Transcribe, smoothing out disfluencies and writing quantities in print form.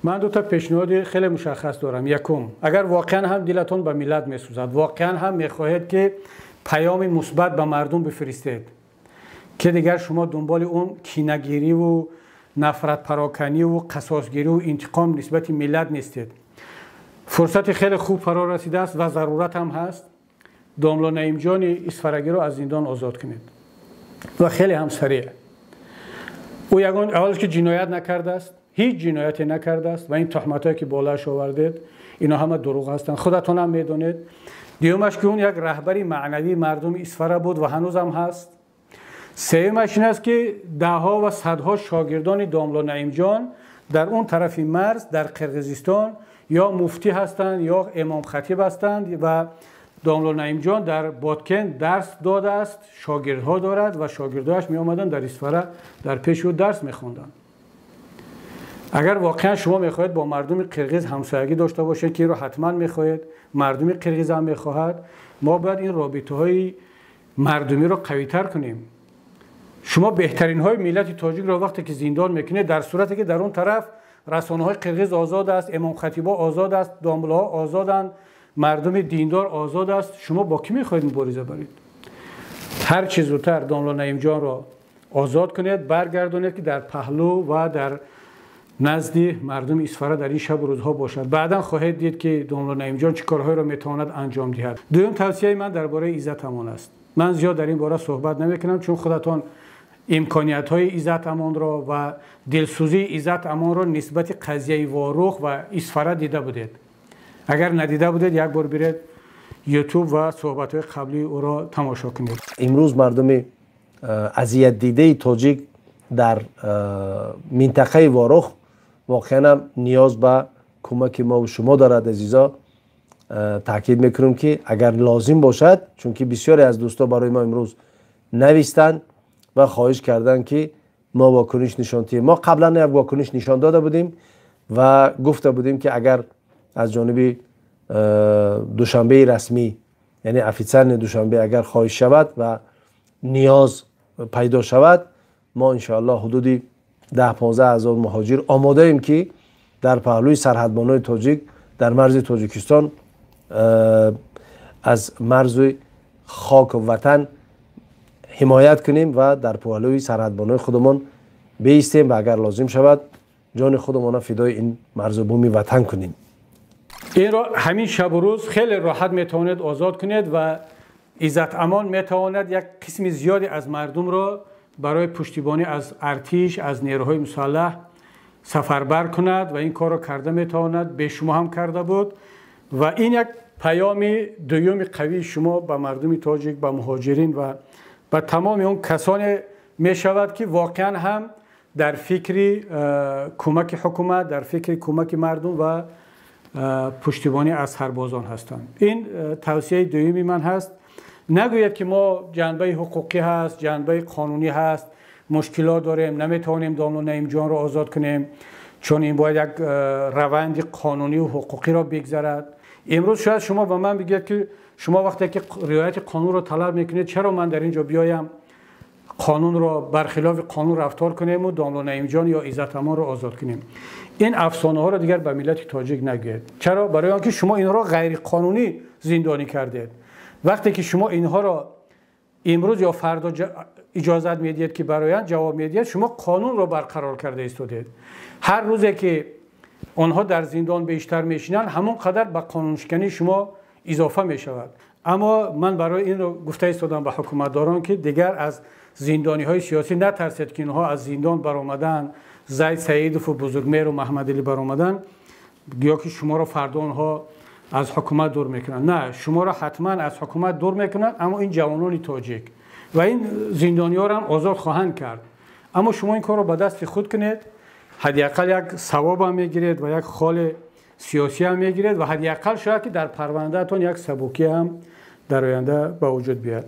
من دو تا پیشنهاد خیلی مشخص دارم. یکم، اگر واقعا هم دلتون به ملت میسوزد، واقعا هم میخواهید که پیام مثبت به مردم بفرستید که دیگر شما دنبال اون کینه‌گیری و نفرت پراکنی و قصاصگیری و انتقام نسبت ملت نیستید، فرصت خیلی خوب فرا رسیده است و ضرورت هم هست داملا نعیم جان اسفرگی رو از زندان آزاد کنید و خیلی هم سریع. او یگان اولش که جنایت نکرده است، هیچ جنایتی نکرده است و این تهمتایی که بالاش آوردید اینا همه دروغ هستند، خودتون هم میدونید. دیومش که اون یک رهبری معنوی مردم اسفر بود و هنوز هم هست. سومش این است که دهها و صدها شاگردان داملا نعیم جان در اون طرف مرز در قرقیزستان یا مفتی هستند یا امام خطیب هستند و داملا نعیم جان در بادکن درس داده است، شاگردها دارد و شاگرداش می آمدن در اسفره در پیش او درس می خوندن. اگر واقعا شما میخواهید با مردم قرقیز همسایگی داشته باشید که رو حتما میخواهید، مردم قرقیز هم میخواهد، ما باید این رابطه های مردمی رو قوی تر کنیم. شما بهترین های ملت تاجیک رو وقتی که زندان میکنید، در صورتی که در اون طرف رسانه های قرقیز آزاد است، امام خطیبا آزاد است، داملا ها آزادند، مردم دیندار آزاد است، شما با کی میخواهید مبارزه برید؟ هر چه زودتر داملا نعیم جان را آزاد کنید، برگردونید که در پهلو و در نزد مردم اسفره در این شب و روزها باشد. بعدا خواهید دید که داملا نعیم جان چه کارهایی را میتواند انجام دهد. دوم توصیه من درباره عزت امان است. من زیاد در این باره صحبت نمیکنم چون خودتان امکانیت های عزت امان را و دلسوزی عزت امان را نسبت قضیه واروخ و اسفره دیده بودید. اگر ندیده بودید یک بار برید یوتیوب و صحبت های قبلی او را تماشا کنید. امروز مردم اذیت دیده تاجیک در منطقه واروخ واقعا نیاز به کمک ما و شما دارد. عزیزا تاکید میکنم که اگر لازم باشد، چون که بسیاری از دوستا برای ما امروز نوشتند و خواهش کردن که ما واکنش نشان دهیم. ما قبلا یک واکنش نشان داده بودیم و گفته بودیم که اگر از جانب دوشنبه رسمی، یعنی افیسر دوشنبه اگر خواهش شود و نیاز پیدا شود، ما انشاءالله حدود 10-15 هزار مهاجر آماده ایم که در پهلوی سرحدبانای تاجیک در مرز تاجیکستان از مرز خاک و وطن حمایت کنیم و در پهلوی سرحدبانای خودمان بایستیم و اگر لازم شود جان خودمان فدای این مرز و بوم وطن کنیم. این را همین شب و روز خیلی راحت میتوانید آزاد کنید و عزت امان میتواند یک قسم زیادی از مردم را برای پشتیبانی از ارتش، از نیروهای مسلح سفربر کند و این کار را کرده میتواند. به شما هم کرده بود و این یک پیام دوم قوی شما به مردم تاجیک، به مهاجرین و به تمام اون کسانی می شود که واقعا هم در فکر کمک حکومت، در فکر کمک مردم و پشتیبانی از سربازان هستند. این توصیه دومی من هست. نگوید که ما جنبه حقوقی هست، جنبه قانونی هست، مشکلات داریم، نمیتوانیم داملا نعیم جان را آزاد کنیم چون این باید یک روند قانونی و حقوقی را بگذرد. امروز شاید شما به من بگید که شما وقتی که رعایت قانون را طلب میکنید، چرا من در اینجا بیایم قانون را برخلاف قانون رفتار کنیم و داملا نعیم جان یا عزت امان را آزاد کنیم؟ این افسانه ها را دیگر به ملت تاجیک نگید. چرا؟ برای آنکه شما اینها را غیر قانونی زندانی کردید. وقتی که شما اینها را امروز یا فردا اجازت میدید که برایند جواب میدید، شما قانون را برقرار کرده ایستادید. هر روزی که آنها در زندان بیشتر میشینند، همون قدر به قانون شکنی شما اضافه می شود. اما من برای این رو گفته ایستادم به حکومتداران که دیگر از زندانی های سیاسی نترسید که اینها از زندان برآمدن، زید سعیدوف و بزرگمهر و محمد علی برآمدن یا که شما را فردا آنها از حکومت دور میکنن. نه، شما را حتما از حکومت دور میکنن، اما این جوانان تاجیک و این زندانی ها را هم آزاد خواهند کرد. اما شما این کار را به دست خود کنید، حداقل یک ثواب هم میگیرید و یک خال سیاسی هم میگیرید و حداقل شاید که در پرونده تون یک سبکی هم در آینده به وجود بیاد.